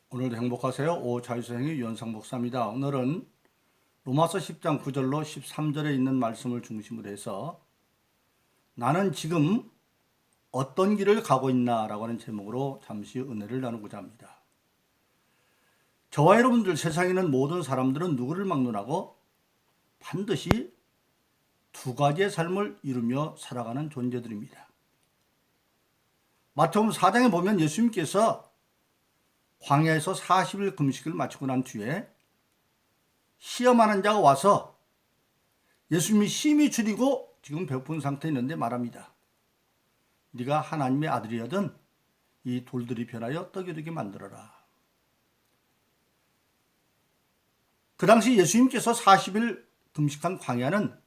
오늘도 행복하세요. 오자유선생의 유현상 목사입니다. 오늘은 로마서 10장 9절로 13절에 있는 말씀을 중심으로 해서 나는 지금 어떤 길을 가고 있나 라고 하는 제목으로 잠시 은혜를 나누고자 합니다. 저와 여러분들 세상에 있는 모든 사람들은 누구를 막론하고 반드시 두 가지의 삶을 이루며 살아가는 존재들입니다. 마태복음 4장에 보면 예수님께서 광야에서 40일 금식을 마치고 난 뒤에 시험하는 자가 와서 예수님이 심히 줄이고 지금 배고픈 상태에 있는데 말합니다. 네가 하나님의 아들이거든 이 돌들이 변하여 떡이 되게 만들어라. 그 당시 예수님께서 40일 금식한 광야는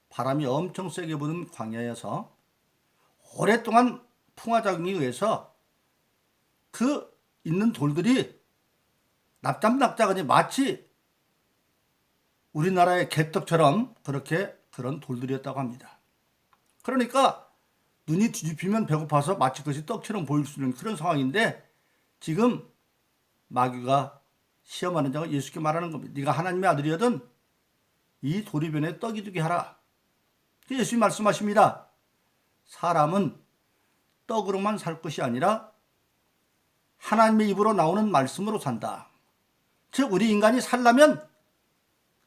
바람이 엄청 세게 부는 광야여서 오랫동안 풍화작용에 의해서 그 있는 돌들이 납작납작하니 마치 우리나라의 개떡처럼 그런 돌들이었다고 합니다. 그러니까 눈이 뒤집히면 배고파서 마치 그것이 떡처럼 보일 수 있는 그런 상황인데 지금 마귀가 시험하는 자가 예수께 말하는 겁니다. 네가 하나님의 아들이거든 이 돌이 변해 떡이 되게 하라. 예수님 말씀하십니다. 사람은 떡으로만 살 것이 아니라 하나님의 입으로 나오는 말씀으로 산다. 즉 우리 인간이 살려면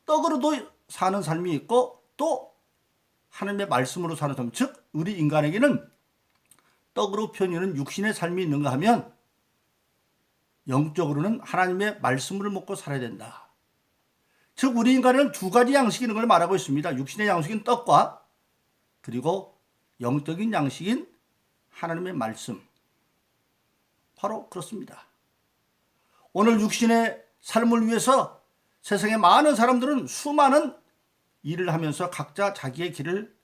떡으로도 사는 삶이 있고 또 하나님의 말씀으로 사는 삶. 즉 우리 인간에게는 떡으로 편이는 육신의 삶이 있는가 하면 영적으로는 하나님의 말씀을 먹고 살아야 된다. 즉 우리 인간에는 두 가지 양식이 있는 걸 말하고 있습니다. 육신의 양식인 떡과 그리고 영적인 양식인 하나님의 말씀. 바로 그렇습니다. 오늘 육신의 삶을 위해서 세상의 많은 사람들은 수많은 일을 하면서 각자 자기의 길을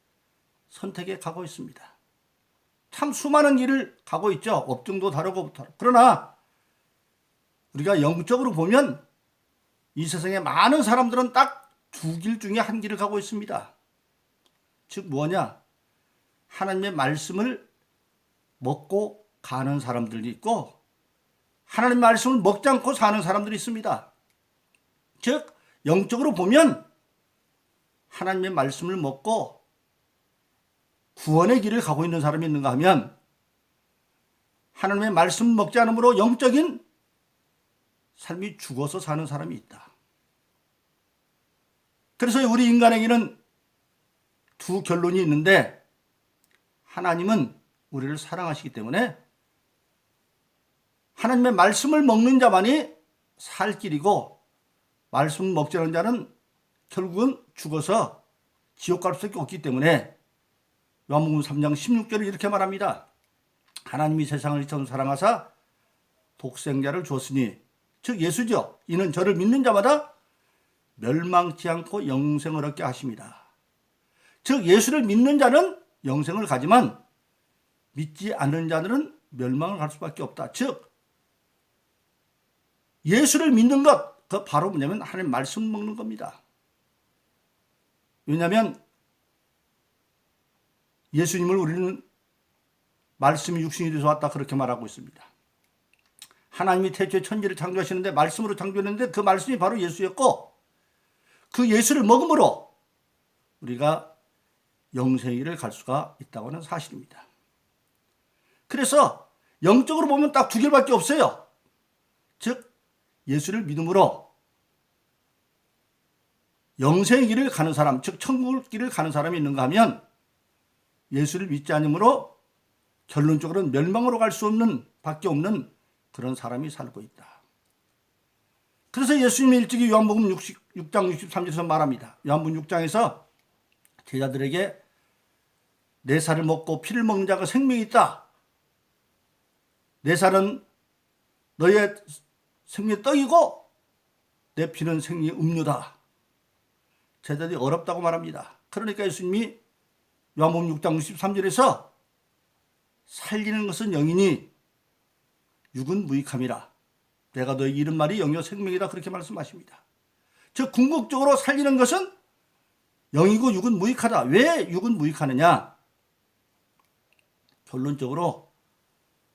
선택해 가고 있습니다. 참 수많은 일을 가고 있죠. 업종도 다르고. 그러나 우리가 영적으로 보면 이 세상의 많은 사람들은 딱 두 길 중에 한 길을 가고 있습니다. 즉 뭐냐? 하나님의 말씀을 먹고 가는 사람들이 있고 하나님 말씀을 먹지 않고 사는 사람들이 있습니다. 즉 영적으로 보면 하나님의 말씀을 먹고 구원의 길을 가고 있는 사람이 있는가 하면 하나님의 말씀을 먹지 않으므로 영적인 삶이 죽어서 사는 사람이 있다. 그래서 우리 인간에게는 두 결론이 있는데 하나님은 우리를 사랑하시기 때문에 하나님의 말씀을 먹는 자만이 살 길이고 말씀을 먹지 않는 자는 결국은 죽어서 지옥 갈 수밖에 없기 때문에 요한복음 3장 16절을 이렇게 말합니다. 하나님이 세상을 이처럼 사랑하사 독생자를 주었으니 즉 예수죠. 이는 저를 믿는 자마다 멸망치 않고 영생을 얻게 하십니다. 즉 예수를 믿는 자는 영생을 가지만 믿지 않는 자들은 멸망을 갈 수밖에 없다. 즉 예수를 믿는 것, 그 바로 뭐냐면 하나님 말씀 먹는 겁니다. 왜냐하면 예수님을 우리는 말씀이 육신이 되어서 왔다 그렇게 말하고 있습니다. 하나님이 태초에 천지를 창조하시는데 말씀으로 창조했는데 그 말씀이 바로 예수였고 그 예수를 먹음으로 우리가 영생의 길을 갈 수가 있다고 하는 사실입니다. 그래서 영적으로 보면 딱 두 길밖에 없어요. 즉 예수를 믿음으로 영생의 길을 가는 사람, 즉 천국 길을 가는 사람이 있는가 하면 예수를 믿지 않으므로 결론적으로는 멸망으로 갈 수 없는 밖에 없는 그런 사람이 살고 있다. 그래서 예수님이 일찍이 요한복음 6장 63절에서 말합니다. 요한복음 6장에서 제자들에게 내 살을 먹고 피를 먹는 자가 생명이 있다. 내 살은 너의 생명의 떡이고 내 피는 생명의 음료다. 제자들이 어렵다고 말합니다. 그러니까 예수님이 요한복음 6장 63절에서 살리는 것은 영이니 육은 무익함이라. 내가 너에게 이른 말이 영이요 생명이다. 그렇게 말씀하십니다. 즉 궁극적으로 살리는 것은 영이고 육은 무익하다. 왜 육은 무익하느냐? 결론적으로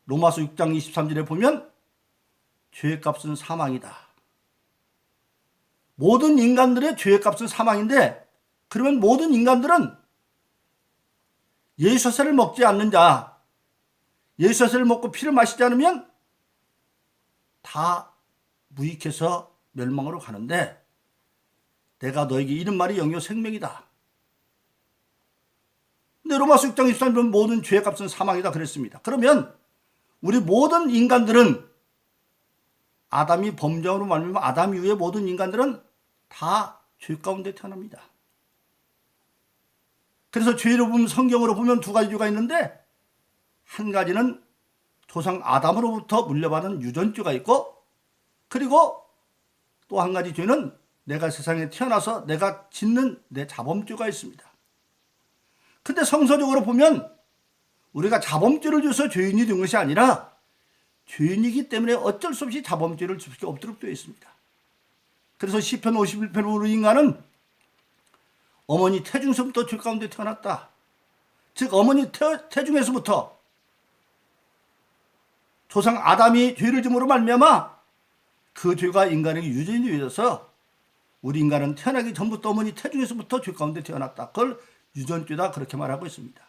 로마서 6장 23절에 보면 죄의 값은 사망이다. 모든 인간들의 죄의 값은 사망인데, 그러면 모든 인간들은 예수사를 먹지 않는 자, 예수사를 먹고 피를 마시지 않으면 다 무익해서 멸망으로 가는데, 내가 너에게 이른 말이 영이요 생명이다. 근데 로마서 6장 23절 모든 죄의 값은 사망이다 그랬습니다. 그러면 우리 모든 인간들은 아담이 범죄로 말미암아 아담 이후의 모든 인간들은 다 죄 가운데 태어납니다. 그래서 죄로 보면 성경으로 보면 두 가지 죄가 있는데, 한 가지는 조상 아담으로부터 물려받은 유전죄가 있고, 그리고 또 한 가지 죄는 내가 세상에 태어나서 내가 짓는 내 자범죄가 있습니다. 근데 성서적으로 보면 우리가 자범죄를 줘서 죄인이 된 것이 아니라 죄인이기 때문에 어쩔 수 없이 자범죄를 줄 수밖에 없도록 되어 있습니다. 그래서 시편 51편으로 인간은 어머니 태중에서부터 죄 가운데 태어났다. 즉 어머니 태중에서부터 조상 아담이 죄를 짐으로 말미암아 그 죄가 인간에게 유전이 되어서 우리 인간은 태어나기 전부터 어머니 태중에서부터 죄 가운데 태어났다. 그걸 유전죄다 그렇게 말하고 있습니다.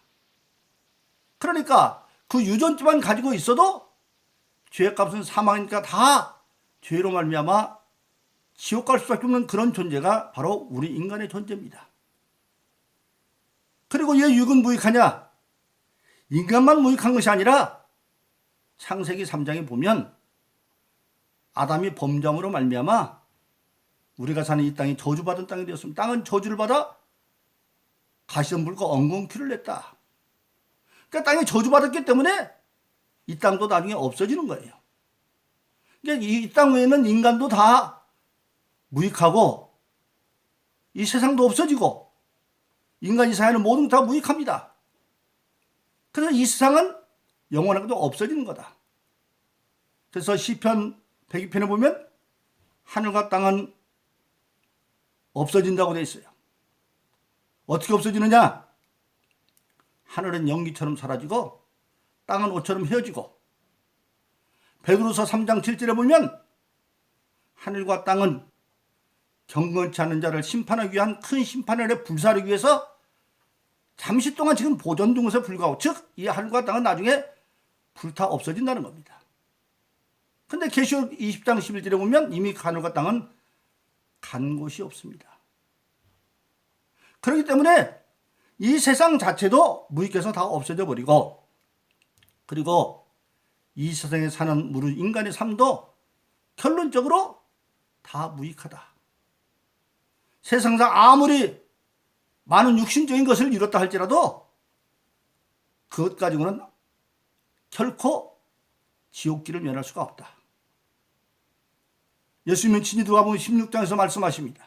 그러니까 그 유전죄만 가지고 있어도 죄의 값은 사망이니까 다 죄로 말미암아 지옥 갈 수밖에 없는 그런 존재가 바로 우리 인간의 존재입니다. 그리고 왜 육은 무익하냐? 인간만 무익한 것이 아니라 창세기 3장에 보면 아담이 범죄함으로 말미암아 우리가 사는 이 땅이 저주받은 땅이 되었습니다. 땅은 저주를 받아 가시덤불과 엉겅퀴를 냈다. 그러니까 땅이 저주받았기 때문에 이 땅도 나중에 없어지는 거예요. 그러니까 이 땅 외에는 인간도 다 무익하고 이 세상도 없어지고 인간이 사는 모든 다 무익합니다. 그래서 이 세상은 영원하게도 없어지는 거다. 그래서 시편 102편에 보면 하늘과 땅은 없어진다고 되어 있어요. 어떻게 없어지느냐? 하늘은 연기처럼 사라지고 땅은 옷처럼 헤어지고, 베드로서 3장 7절에 보면 하늘과 땅은 경건치 않은 자를 심판하기 위한 큰 심판을 불사르기 위해서 잠시 동안 지금 보존 중에서 불구하고, 즉 이 하늘과 땅은 나중에 불타 없어진다는 겁니다. 근데 계시록 20장 11절에 보면 이미 하늘과 땅은 간 곳이 없습니다. 그렇기 때문에 이 세상 자체도 무익해서 다 없어져 버리고, 그리고 이 세상에 사는 우리 인간의 삶도 결론적으로 다 무익하다. 세상상 아무리 많은 육신적인 것을 이뤘다 할지라도 그것 가지고는 결코 지옥길을 면할 수가 없다. 예수님은 친히 누가복음 16장에서 말씀하십니다.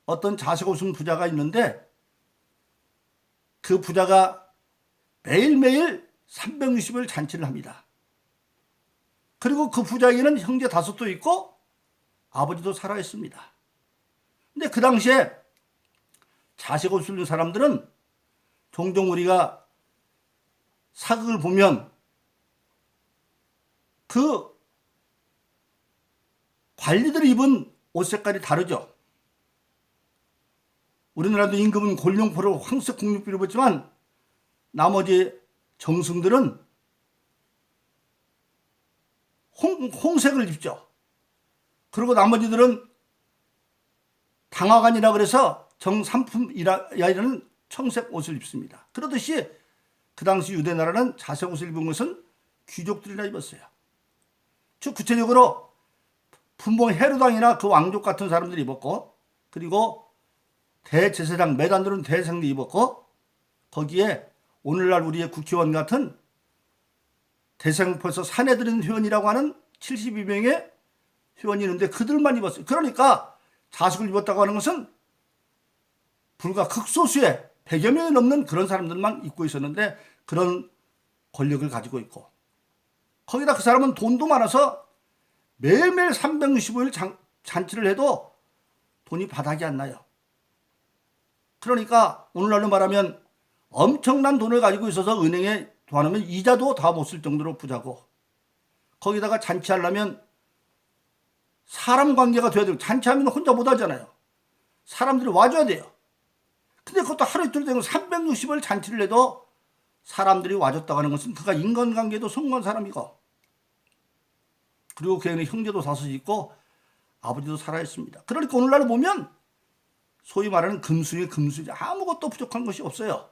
어떤 자색 없는 부자가 있는데 그 부자가 매일매일 360일 잔치를 합니다. 그리고 그 부자에게는 형제 5도 있고 아버지도 살아있습니다. 근데 그 당시에 자식 없는 사람들은 종종 우리가 사극을 보면 그 관리들이 입은 옷 색깔이 다르죠. 우리나라도 임금은 골룡포로 황색 국립비를 입었지만 나머지 정승들은 홍색을 입죠. 그리고 나머지들은 당화관이라 그래서 정삼품이라는 청색 옷을 입습니다. 그러듯이 그 당시 유대 나라는 자색 옷을 입은 것은 귀족들이나 입었어요. 즉 구체적으로 분봉 헤로당이나 그 왕족 같은 사람들이 입었고, 그리고 대제사장 매단들은 대상도 입었고, 거기에 오늘날 우리의 국회의원 같은 대상포에서 사내들인 회원이라고 하는 72명의 회원이 있는데 그들만 입었어요. 그러니까 자식을 입었다고 하는 것은 불과 극소수의 100여 명이 넘는 그런 사람들만 입고 있었는데 그런 권력을 가지고 있고, 거기다 그 사람은 돈도 많아서 매일매일 365일 잔치를 해도 돈이 바닥이 안 나요. 그러니까 오늘날로 말하면 엄청난 돈을 가지고 있어서 은행에 도와놓으면 이자도 다 못 쓸 정도로 부자고, 거기다가 잔치하려면 사람 관계가 돼야 되고, 잔치하면 혼자 못 하잖아요. 사람들이 와줘야 돼요. 근데 그것도 하루 이틀 되고 360일 잔치를 해도 사람들이 와줬다고 하는 것은 그가 인간관계도 성공한 사람이고, 그리고 그에는 형제도 다섯이 있고 아버지도 살아있습니다. 그러니까 오늘날 보면 소위 말하는 금수의 금수지, 아무것도 부족한 것이 없어요.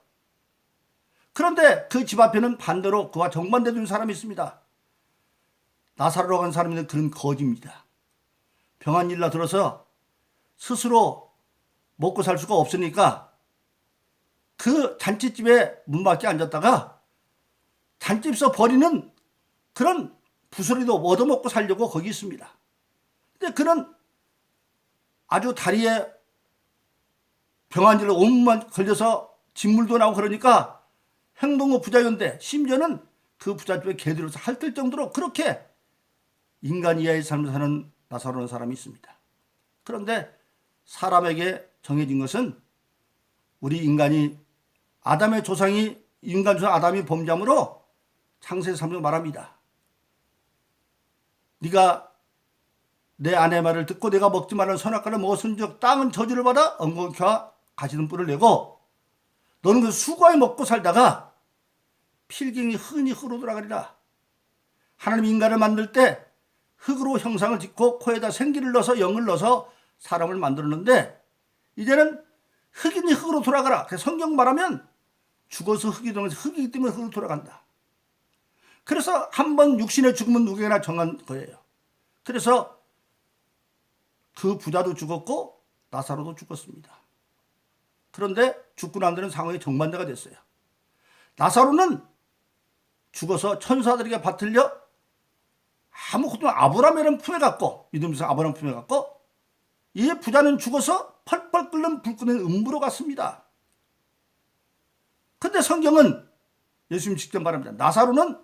그런데 그 집 앞에는 반대로 그와 정반대되는 사람이 있습니다. 나사로라고 하는 사람인데 그는 거지입니다. 병한 일나 들어서 스스로 먹고 살 수가 없으니까 그 잔치집에 문 밖에 앉았다가 잔치집에서 버리는 그런 부스러기도 얻어먹고 살려고 거기 있습니다. 근데 그는 아주 다리에 병한 일로 온몸만 걸려서 진물도 나오고 그러니까 행동은 부자였는데, 심지어는 그 부잣집에 개들어서 핥을 정도로 그렇게 인간 이하의 삶을 사는 나사로라는 사람이 있습니다. 그런데 사람에게 정해진 것은, 우리 인간이 아담의 조상이, 인간 조상 아담이 범죄함으로 창세기 3장 말합니다. 네가 내 아내 말을 듣고 내가 먹지 말라는 선악과를 먹었은즉 땅은 저주를 받아 엉겅퀴와 가시는 뿔을 내고, 너는 그 수고에 먹고 살다가 필경이 흔히 흙으로 돌아가리라. 하나님 인간을 만들 때 흙으로 형상을 짓고 코에다 생기를 넣어서 영을 넣어서 사람을 만들었는데, 이제는 흙이니 흙으로 돌아가라. 성경 말하면 죽어서 흙이 되는 것이 흙이기 때문에 흙으로 돌아간다. 그래서 한번 육신의 죽음은 누구에게나 정한 거예요. 그래서 그 부자도 죽었고 나사로도 죽었습니다. 그런데 죽고 난 데는 상황이 정반대가 됐어요. 나사로는 죽어서 천사들에게 받들려 아무것도 아브라함이라는 품에 갔고, 믿음에서 아브라함 품에 갔고, 이 부자는 죽어서 펄펄 끓는 불 끄는 음부로 갔습니다. 근데 성경은 예수님 직접 말합니다. 나사로는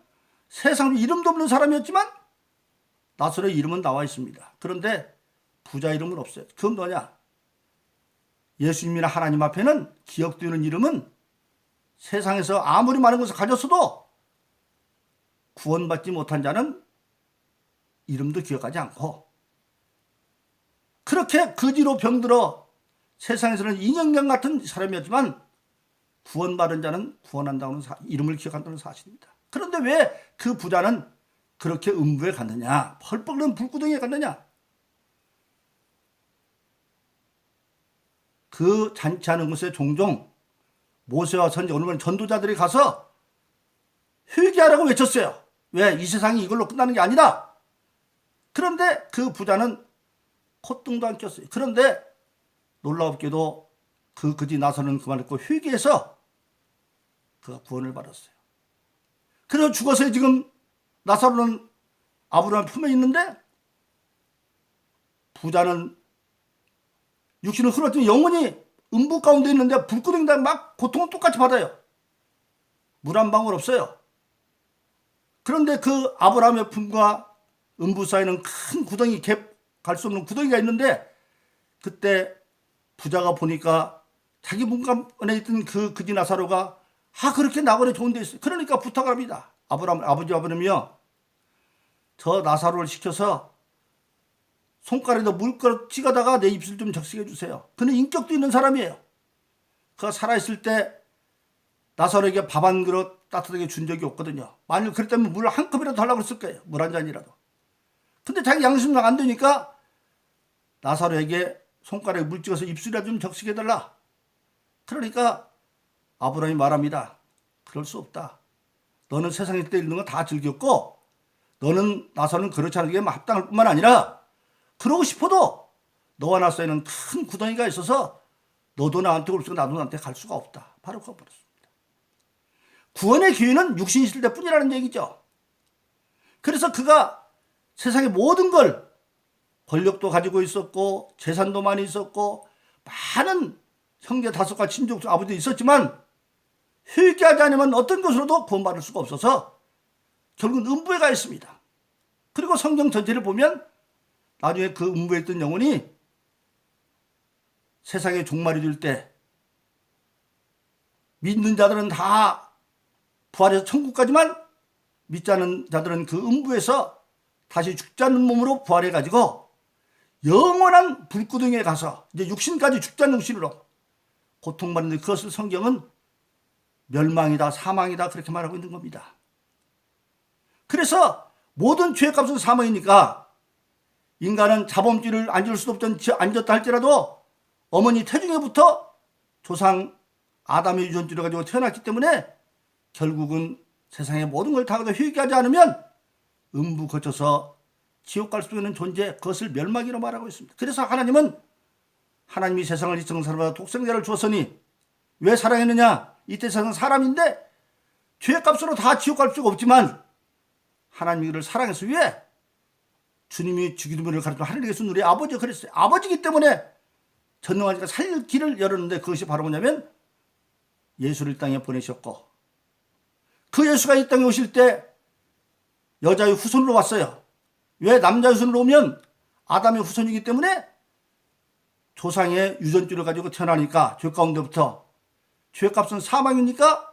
세상 이름도 없는 사람이었지만 나사로의 이름은 나와 있습니다. 그런데 부자 이름은 없어요. 그건 뭐냐? 예수님이나 하나님 앞에는 기억되는 이름은 세상에서 아무리 많은 것을 가졌어도 구원받지 못한 자는 이름도 기억하지 않고, 그렇게 거지로 병들어 세상에서는 인형경 같은 사람이었지만 구원받은 자는 구원한다는 이름을 기억한다는 사실입니다. 그런데 왜 그 부자는 그렇게 음부에 갔느냐, 펄펄 끓는 불구덩이에 갔느냐? 그 잔치하는 곳에 종종 모세와 선지, 오늘은 전도자들이 가서 회개하라고 외쳤어요. 왜? 이 세상이 이걸로 끝나는 게 아니다. 그런데 그 부자는 콧등도 안 꼈어요. 그런데 놀라웠게도 그 거지 나서는 그 말을 듣고 회개해서 그가 구원을 받았어요. 그래서 죽어서 지금 나사로는 아브라함 품에 있는데, 부자는 육신을 흘렀더니 영혼이 음부 가운데 있는데 불구덩이다 막 고통을 똑같이 받아요. 물 한 방울 없어요. 그런데 그 아브라함의 품과 음부 사이는 큰 구덩이, 갈 수 없는 구덩이가 있는데, 그때 부자가 보니까 자기 문간에 있던 그 거지 나사로가 그렇게 나그네 좋은 데 있어요. 그러니까 부탁을 합니다. 아버지 아버님이요, 저 나사로를 시켜서 손가락에다 물가루 찍어다가 내 입술 좀 적시게 해주세요. 그는 인격도 있는 사람이에요. 그가 살아있을 때 나사로에게 밥 한 그릇 따뜻하게 준 적이 없거든요. 만일 그랬다면 물 한 컵이라도 달라고 했을 거예요. 물 한 잔이라도. 근데 자기 양심상 안 되니까 나사로에게 손가락에 물 찍어서 입술이라도 좀 적시게 해달라. 그러니까 아브라함이 말합니다. 그럴 수 없다. 너는 세상에 때 있는 거 다 즐겼고, 너는 나사로는 그렇지 않게 합당할 뿐만 아니라, 그러고 싶어도 너와 나 사이에는 큰 구덩이가 있어서 너도 나한테 올 수가 나도 나한테 갈 수가 없다. 바로 그거 버렸습니다. 구원의 기회는 육신이 있을 때뿐이라는 얘기죠. 그래서 그가 세상의 모든 걸, 권력도 가지고 있었고 재산도 많이 있었고 많은 형제 다섯과 친족 아버지도 있었지만, 회개하지 않으면 어떤 것으로도 구원받을 수가 없어서 결국은 음부에 가 있습니다. 그리고 성경 전체를 보면 나중에 그 음부에 있던 영혼이 세상에 종말이 될 때 믿는 자들은 다 부활해서 천국까지만, 믿지 않은 자들은 그 음부에서 다시 죽지 않는 몸으로 부활해가지고 영원한 불구덩이에 가서 이제 육신까지 죽지 않는 육신으로 고통받는데, 그것을 성경은 멸망이다, 사망이다, 그렇게 말하고 있는 겁니다. 그래서 모든 죄의 값은 사망이니까 인간은 자범죄를 안 지을 수도 없던, 안 졌다 할지라도 어머니 태중에부터 조상 아담의 유전자를 가지고 태어났기 때문에 결국은 세상의 모든 걸 다 회개하지 않으면 음부 거쳐서 지옥 갈 수 있는 존재, 그것을 멸망이라고 말하고 있습니다. 그래서 하나님은, 하나님이 세상을 이처럼 사랑하사 독생자를 주었으니 왜 사랑했느냐? 이때 세상은 사람인데 죄값으로 다 지옥 갈 수가 없지만 하나님이 그를 사랑해서, 왜? 주님이 죽이는 가르쳐 하늘에게서 우리 아버지가 그랬어요. 아버지기 때문에 전능하니까 살릴 길을 열었는데, 그것이 바로 뭐냐면 예수를 이 땅에 보내셨고, 그 예수가 이 땅에 오실 때 여자의 후손으로 왔어요. 왜? 남자의 후손으로 오면 아담의 후손이기 때문에 조상의 유전줄을 가지고 태어나니까 죄 가운데부터, 죄값은 사망이니까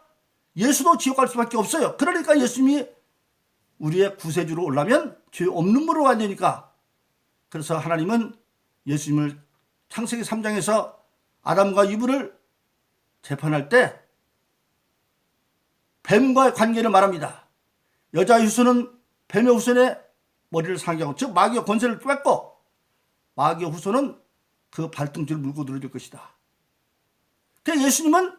예수도 지옥 갈 수밖에 없어요. 그러니까 예수님이 우리의 구세주로 오려면 죄 없는 분으로 와야 되니까, 그래서 하나님은 예수님을 창세기 3장에서 아담과 이브를 재판할 때 뱀과의 관계를 말합니다. 여자의 후손은 뱀의 후손의 머리를 상기하고, 즉 마귀의 권세를 뺏고 마귀의 후손은 그 발등줄을 물고 늘어질 것이다. 그래서 예수님은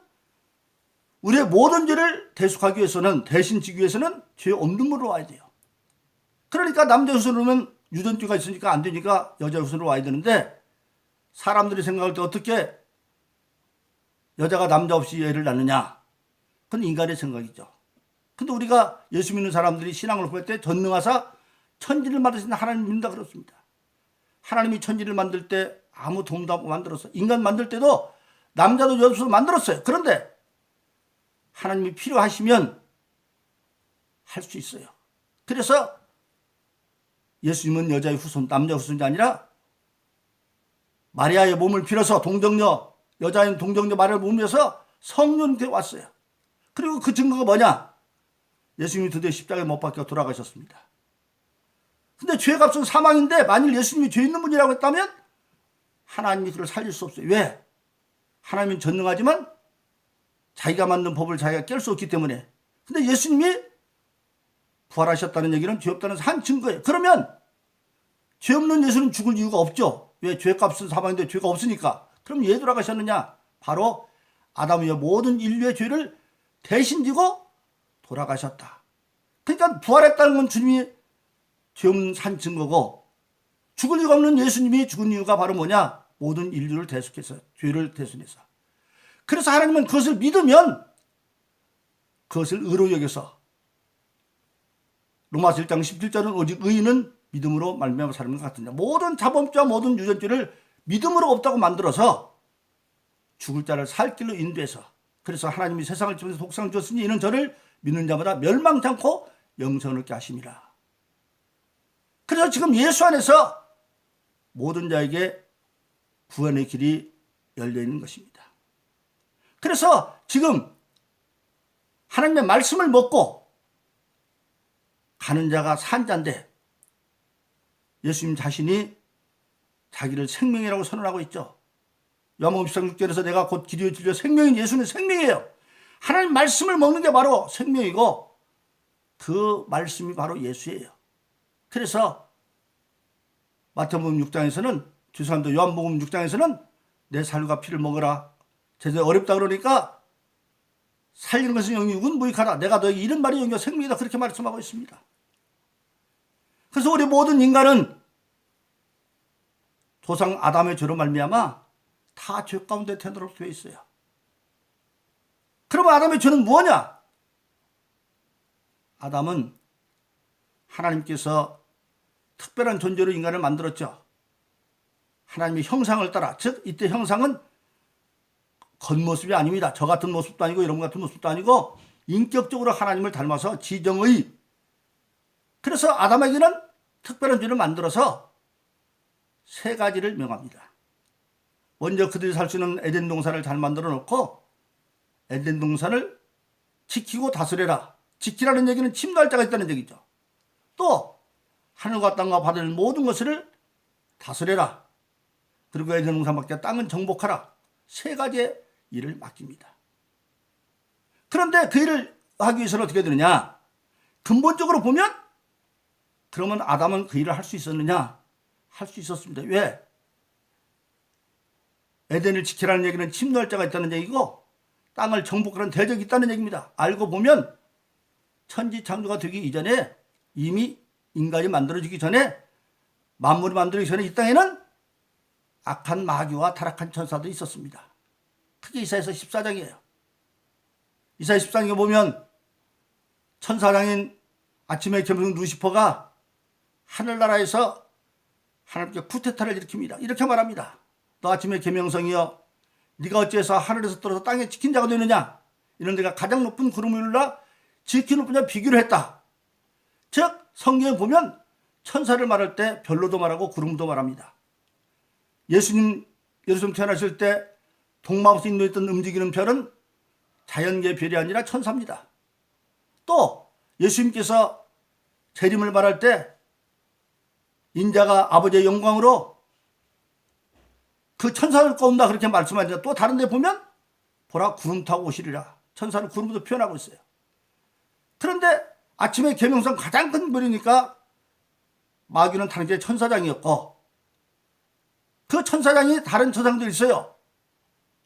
우리의 모든 죄를 대속하기 위해서는, 대신 지기 위해서는 죄 없는 분으로 와야 돼요. 그러니까 남자 후손으로는 유전죄가 있으니까 안 되니까 여자 후손으로 와야 되는데, 사람들이 생각할 때 어떻게 여자가 남자 없이 애를 낳느냐? 그건 인간의 생각이죠. 근데 우리가 예수 믿는 사람들이 신앙을 고할 때 전능하사 천지를 만드신 하나님 믿는다 그렇습니다. 하나님이 천지를 만들 때 아무 도움도 없고 만들었어요. 인간 만들 때도 남자도 여자도 만들었어요. 그런데 하나님이 필요하시면 할 수 있어요. 그래서 예수님은 여자의 후손, 남자 후손이 아니라 마리아의 몸을 빌어서 동정녀, 여자인 동정녀 마리아의 몸을 빌어서 성령께 왔어요. 그리고 그 증거가 뭐냐? 예수님이 드디어 십자가에 못 박혀 돌아가셨습니다. 근데 죄값은 사망인데, 만일 예수님이 죄 있는 분이라고 했다면 하나님이 그를 살릴 수 없어요. 왜? 하나님은 전능하지만 자기가 만든 법을 자기가 깰 수 없기 때문에. 근데 예수님이 부활하셨다는 얘기는 죄 없다는 한 증거예요. 그러면 죄 없는 예수는 죽을 이유가 없죠. 왜? 죄값은 사망인데 죄가 없으니까. 그럼 왜 돌아가셨느냐? 바로 아담의 모든 인류의 죄를 대신 지고 돌아가셨다. 그러니까 부활했다는 건 주님이 죄 없는 한 증거고, 죽을 이유가 없는 예수님이 죽은 이유가 바로 뭐냐? 모든 인류를 대속해서, 죄를 대신해서. 그래서 하나님은 그것을 믿으면 그것을 의로 여겨서, 로마서 1장 17절은 오직 의인은 믿음으로 말미암아 사는 것 같으냐. 모든 자범죄와 모든 유전죄를 믿음으로 없다고 만들어서 죽을 자를 살 길로 인도해서, 그래서 하나님이 세상을 지으면서 독생을 주었으니 이는 저를 믿는 자마다 멸망치 않고 영생을 얻게 하심이라. 그래서 지금 예수 안에서 모든 자에게 구원의 길이 열려 있는 것입니다. 그래서 지금 하나님의 말씀을 먹고 가는 자가 산 자인데, 예수님 자신이 자기를 생명이라고 선언하고 있죠. 요한복음 10장 6절에서 내가 곧 길이요 진리요 생명인 예수는 생명이에요. 하나님 말씀을 먹는 게 바로 생명이고, 그 말씀이 바로 예수예요. 그래서 마태복음 6장에서는, 죄송합니다, 요한복음 6장에서는 내 살과 피를 먹으라. 제대로 어렵다 그러니까 살리는 것은 영이 육은 무익하다. 내가 너에게 이런 말이 영이요 생명이다. 그렇게 말씀하고 있습니다. 그래서 우리 모든 인간은 조상 아담의 죄로 말미암아 다 죄 가운데 태어나도록 되어 있어요. 그러면 아담의 죄는 뭐냐? 아담은 하나님께서 특별한 존재로 인간을 만들었죠. 하나님의 형상을 따라, 즉 이때 형상은 겉모습이 아닙니다. 저 같은 모습도 아니고 이런 같은 모습도 아니고 인격적으로 하나님을 닮아서 지정의. 그래서 아담에게는 특별한 죄를 만들어서 세 가지를 명합니다. 먼저 그들이 살 수 있는 에덴 동산을 잘 만들어 놓고 에덴 동산을 지키고 다스려라. 지키라는 얘기는 침노할 자가 있다는 얘기죠. 또 하늘과 땅과 바다의 모든 것을 다스려라. 그리고 에덴 동산 밖에 땅은 정복하라. 세 가지의 일을 맡깁니다. 그런데 그 일을 하기 위해서는 어떻게 되느냐? 근본적으로 보면 그러면 아담은 그 일을 할 수 있었느냐? 할 수 있었습니다. 왜? 에덴을 지키라는 얘기는 침노할 자가 있다는 얘기고 땅을 정복하는 대적이 있다는 얘기입니다. 알고 보면 천지창조가 되기 이전에 이미 인간이 만들어지기 전에 만물이 만들어지기 전에 이 땅에는 악한 마귀와 타락한 천사도 있었습니다. 그게 이사야서 14장이에요. 이사야 14장에 보면 천사장인 아침의 계명 루시퍼가 하늘나라에서 하나님께 쿠데타를 일으킵니다. 이렇게 말합니다. 너 아침의 계명성이여 네가 어찌해서 하늘에서 떨어져 땅에 지킨 자가 되느냐. 이런 데가 가장 높은 구름을 올라 지키는 분야 비교를 했다. 즉 성경에 보면 천사를 말할 때 별로도 말하고 구름도 말합니다. 예수님 예루살렘 태어나실 때 동마에서 인도했던 움직이는 별은 자연계의 별이 아니라 천사입니다. 또 예수님께서 재림을 말할 때 인자가 아버지의 영광으로 그 천사를 꺼온다 그렇게 말씀하니까 또 다른 데 보면 보라 구름 타고 오시리라. 천사를 구름으로 표현하고 있어요. 그런데 아침에 계명상 가장 큰 별이니까 마귀는 다른 게 천사장이었고 그 천사장이 다른 천사장도 있어요.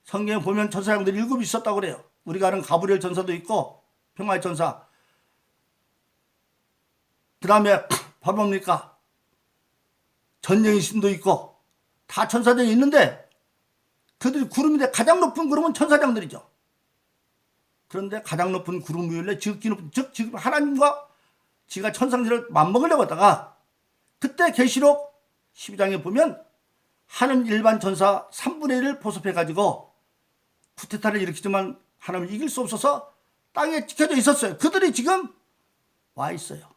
성경에 보면 천사장들이 7이 있었다고 그래요. 우리가 아는 가브리엘 천사도 있고 평화의 천사 그 다음에 바로 뭡니까? 전쟁의 신도 있고 다 천사장이 있는데 그들이 구름인데 가장 높은 구름은 천사장들이죠. 그런데 가장 높은 구름 위에 지극히 높은 즉 지금 하나님과 지가 천상들을 맞먹으려고 하다가 그때 계시록 12장에 보면 하는 일반 천사 3분의 1을 포섭해가지고 쿠데타를 일으키지만 하나님을 이길 수 없어서 땅에 찍혀져 있었어요. 그들이 지금 와 있어요.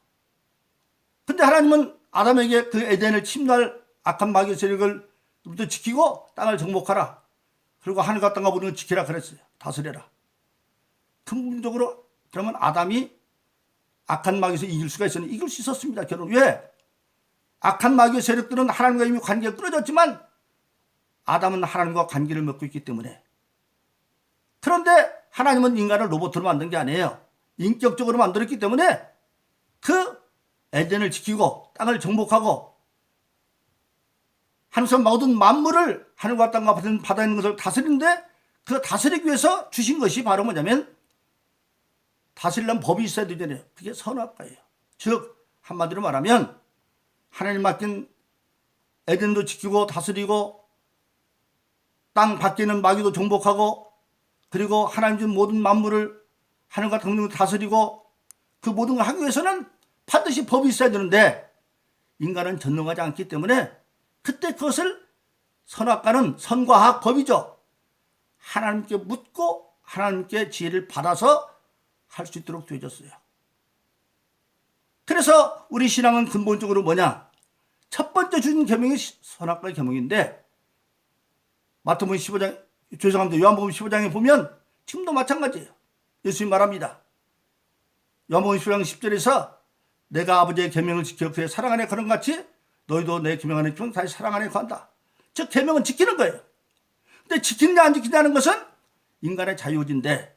근데 하나님은 아담에게 그 에덴을 침노할 악한 마귀의 세력을 지키고 땅을 정복하라. 그리고 하늘과 땅과 모든 걸 지키라 그랬어요. 다스려라. 근본적으로 그러면 아담이 악한 마귀에서 이길 수가 있었는데 이길 수 있었습니다. 결론. 왜? 악한 마귀의 세력들은 하나님과 이미 관계가 끊어졌지만 아담은 하나님과 관계를 맺고 있기 때문에. 그런데 하나님은 인간을 로봇으로 만든 게 아니에요. 인격적으로 만들었기 때문에 그 에덴을 지키고 땅을 정복하고 하늘에서 모든 만물을 하늘과 땅과 바다에 있는 것을 다스리는데 그 다스리기 위해서 주신 것이 바로 뭐냐면 다스리려면 법이 있어야 되잖아요. 그게 선악과예요. 즉 한마디로 말하면 하나님 맡긴 에덴도 지키고 다스리고 땅 밖에 있는 마귀도 정복하고 그리고 하나님 준 모든 만물을 하늘과 땅을 다스리고 그 모든 걸 하기 위해서는 반드시 법이 있어야 되는데 인간은 전능하지 않기 때문에 그때 그것을 선악과는 선과 악 법이죠. 하나님께 묻고 하나님께 지혜를 받아서 할 수 있도록 되어졌어요. 그래서 우리 신앙은 근본적으로 뭐냐? 첫 번째 주신 계명이 선악과의 계명인데 마태복음 15장 죄송합니다. 요한복음 15장에 보면 지금도 마찬가지예요. 예수님 말합니다. 요한복음 15장 10절에서 내가 아버지의 계명을 지켜 그의 사랑 안에 거는 같이 너희도 내 계명 안에 지키면 다시 사랑 안에 거한다. 즉 계명은 지키는 거예요. 근데 지키느냐 안 지키느냐는 것은 인간의 자유의지인데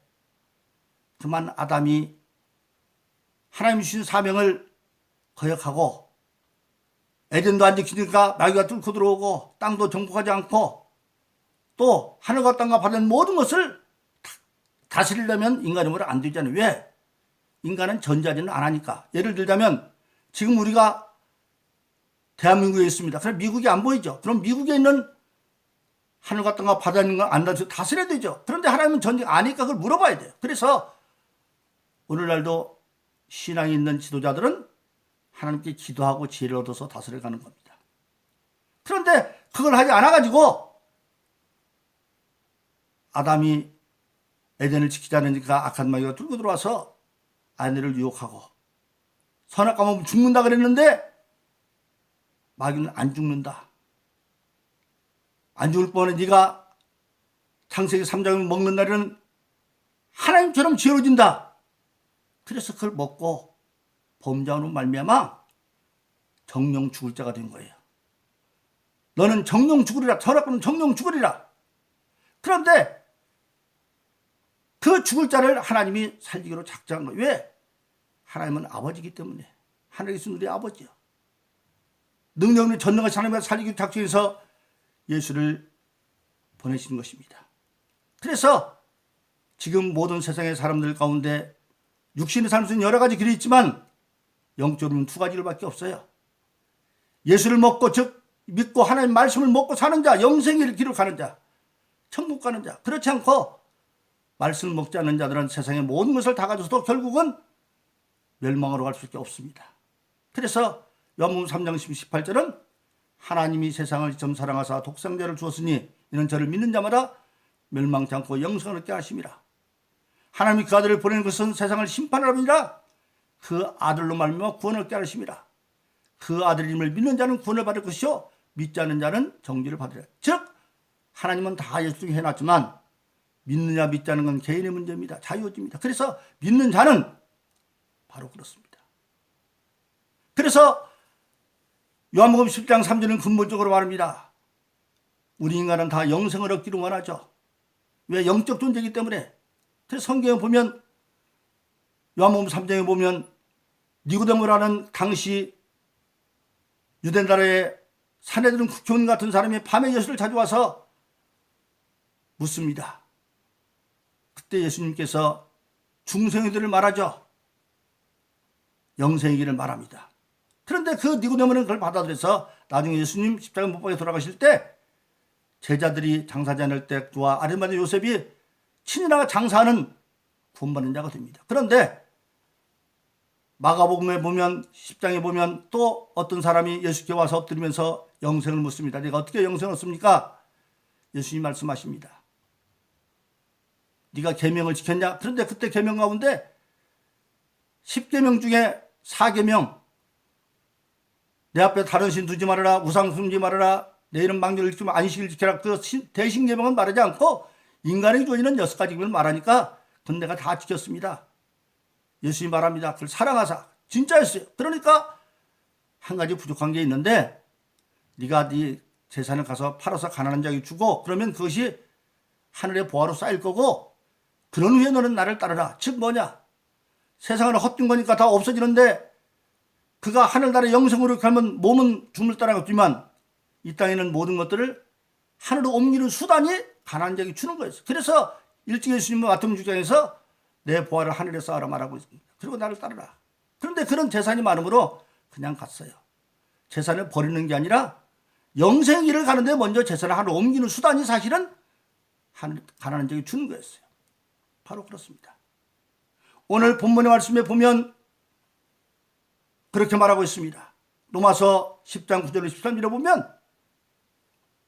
그만 아담이 하나님 주신 사명을 거역하고 에덴도 안 지키니까 마귀가 뚫고 들어오고 땅도 정복하지 않고 또 하늘과 땅과 바다의 모든 것을 다스리려면 인간의 힘으로 안 되잖아요. 왜? 인간은 전자리는 안 하니까. 예를 들자면 지금 우리가 대한민국에 있습니다. 그럼 미국이 안 보이죠. 그럼 미국에 있는 하늘과 땅과 바다에 있는 걸 안 다스려야 되죠. 그런데 하나님은 전쟁 아니까 그걸 물어봐야 돼요. 그래서 오늘날도 신앙이 있는 지도자들은 하나님께 기도하고 지혜를 얻어서 다스려가는 겁니다. 그런데 그걸 하지 않아가지고 아담이 에덴을 지키지 않으니까 악한 마귀가 뚫고 들어와서 아내를 유혹하고 선악과 먹으면 죽는다 그랬는데 마귀는 안 죽는다. 안 죽을 뻔해 네가 창세기 3장을 먹는 날에는 하나님처럼 지혜로워진다. 그래서 그걸 먹고 범죄하는 말미암아 정령 죽을 자가 된 거예요. 너는 정령 죽으리라. 전학교는 정령 죽으리라. 그런데 그 죽을 자를 하나님이 살리기로 작정한 거예요. 왜? 하나님은 아버지이기 때문에. 하늘에 계신 우리 아버지요. 능력이 전능하신 하나님을 살리기로 작정해서 예수를 보내신 것입니다. 그래서 지금 모든 세상의 사람들 가운데 육신의 삶 속에 여러 가지 길이 있지만 영적으로는 두 가지 길밖에 없어요. 예수를 먹고 즉 믿고 하나님의 말씀을 먹고 사는 자, 영생의 길을 가는 자, 천국 가는 자. 그렇지 않고 말씀을 먹지 않는 자들은 세상의 모든 것을 다 가져서도 결국은 멸망으로 갈 수밖에 없습니다. 그래서 요한복음 3장 18절은 하나님이 세상을 이처럼 사랑하사 독생자를 주었으니 이는 저를 믿는 자마다 멸망치 않고 영생을 얻게 하심이라. 하나님이 그 아들을 보내는 것은 세상을 심판하라 아니라 그 아들로 말미암아 구원을 얻게 하심이라. 그 아들임을 믿는 자는 구원을 받을 것이요 믿지 않는 자는 정죄를 받으리라. 즉 하나님은 다 예수 중에 해놨지만 믿느냐 믿지 않는 건 개인의 문제입니다. 자유의지입니다. 그래서 믿는 자는 바로 그렇습니다. 그래서 요한복음 10장 3절은 근본적으로 말합니다. 우리 인간은 다 영생을 얻기를 원하죠. 왜? 영적 존재이기 때문에. 그래서 성경에 보면 요한복음 3장에 보면 니고데모라는 당시 유대 나라의 사내들은 국회의원 같은 사람이 밤에 예수를 찾아와서 묻습니다. 그때 예수님께서 중생의 길을 말하죠. 영생의 길을 말합니다. 그런데 그 니고데모는 그걸 받아들여서 나중에 예수님 십자가 못 박혀 돌아가실 때 제자들이 장사하지 않을 때 그와 아리마대 요셉이 친히 장사하는 구원받는 자가 됩니다. 그런데 마가복음에 보면 10장에 보면 또 어떤 사람이 예수께 와서 엎드리면서 영생을 묻습니다. 내가 어떻게 영생을 얻습니까? 예수님 말씀하십니다. 네가 계명을 지켰냐? 그런데 그때 계명 가운데 10계명 중에 4계명 내 앞에 다른 신 두지 말아라, 우상 숨지 말아라, 내 이름 망령을 지키며 안식일 지켜라. 그 대신 계명은 말하지 않고 인간의 주어지는 6가지 계명을 말하니까 그건 내가 다 지켰습니다. 예수님이 말합니다. 그걸 사랑하사. 진짜였어요. 그러니까 한 가지 부족한 게 있는데 네가 네 재산을 가서 팔아서 가난한 자에게 주고 그러면 그것이 하늘의 보화로 쌓일 거고 그런 후에 너는 나를 따르라. 즉 뭐냐? 세상은 헛된 거니까 다 없어지는데 그가 하늘나라의 영생으로 가면 몸은 죽을 따라갔지만 이 땅에는 모든 것들을 하늘로 옮기는 수단이 가난한 자에게 주는 거였어요. 그래서 일찍 예수님은 마태복음 6장에서 내 보화를 하늘에 쌓아라 말하고 있습니다. 그리고 나를 따르라. 그런데 그런 재산이 많으므로 그냥 갔어요. 재산을 버리는 게 아니라 영생의 길을 가는데 먼저 재산을 하늘로 옮기는 수단이 사실은 가난한 자에게 주는 거였어요. 바로 그렇습니다. 오늘 본문의 말씀에 보면 그렇게 말하고 있습니다. 로마서 10장 9절 13절에 보면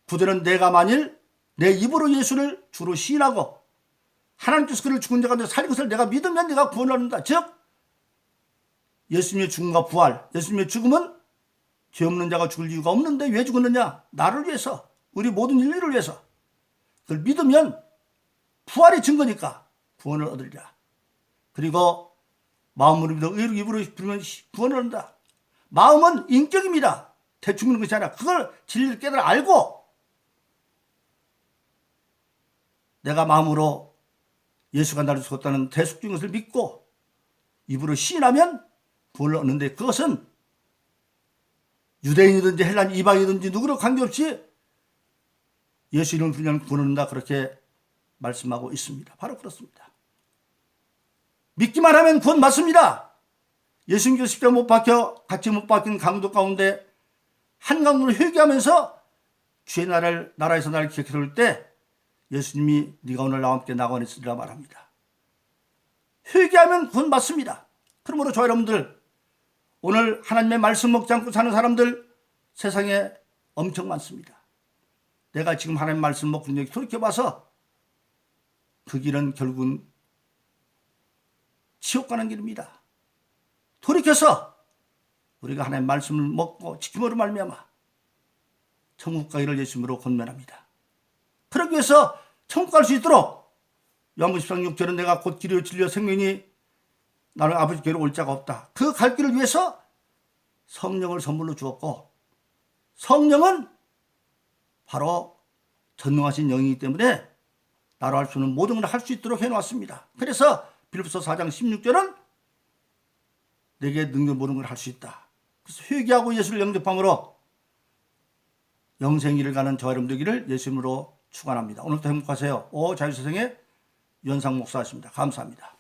9절은 내가 만일 내 입으로 예수를 주로 시인하고 하나님께서 그를 죽은 자 가운데 살린 것을 내가 믿으면 내가 구원을 얻는다. 즉 예수님의 죽음과 부활, 예수님의 죽음은 죄 없는 자가 죽을 이유가 없는데 왜 죽었느냐? 나를 위해서, 우리 모든 인류를 위해서. 그걸 믿으면 부활의 증거니까 구원을 얻으리라. 그리고 마음으로 믿어 의로 입으로 부르면 구원을 얻는다. 마음은 인격입니다. 대충 믿는 것이 아니라 그걸 진리를 깨달아 알고 내가 마음으로 예수가 나를 죽었다는 대속적인 것을 믿고 입으로 시인하면 구원을 얻는데 그것은 유대인이든지 헬란 이방이든지 누구로 관계없이 예수 이름을 부르면 구원을 얻는다. 그렇게 말씀하고 있습니다. 바로 그렇습니다. 믿기만 하면 구원 받습니다. 예수님께서 십자가 못 박혀 같이 못 박힌 강도 가운데 한 강도로 회개하면서 주의 나라에서 나를 기억해 올 때 예수님이 네가 오늘 나와 함께 나가 있으리라 말합니다. 회개하면 구원 받습니다. 그러므로 저 여러분들 오늘 하나님의 말씀 먹지 않고 사는 사람들 세상에 엄청 많습니다. 내가 지금 하나님의 말씀 먹고 여기 돌이켜봐서 그 길은 결국은 지옥 가는 길입니다. 돌이켜서 우리가 하나님의 말씀을 먹고 지킴으로 말미암아 천국 가기를 예수님으로 권면합니다. 그러기 위해서 천국 갈 수 있도록 요한복음 10장 6절은 내가 곧 길이요 진리요 생명이 나는 아버지께로 올 자가 없다. 그 갈 길을 위해서 성령을 선물로 주었고 성령은 바로 전능하신 영이기 때문에 나로 할 수 있는 모든 걸 할 수 있도록 해놓았습니다. 그래서 빌립보서 4장 16절은 내게 능력 모든 걸 할 수 있다. 그래서 회개하고 예수를 영접함으로 영생이를 가는 저와 여러분 되기를 예수님으로 축원합니다. 오늘도 행복하세요. 자유세상의 유현상 목사였습니다. 감사합니다.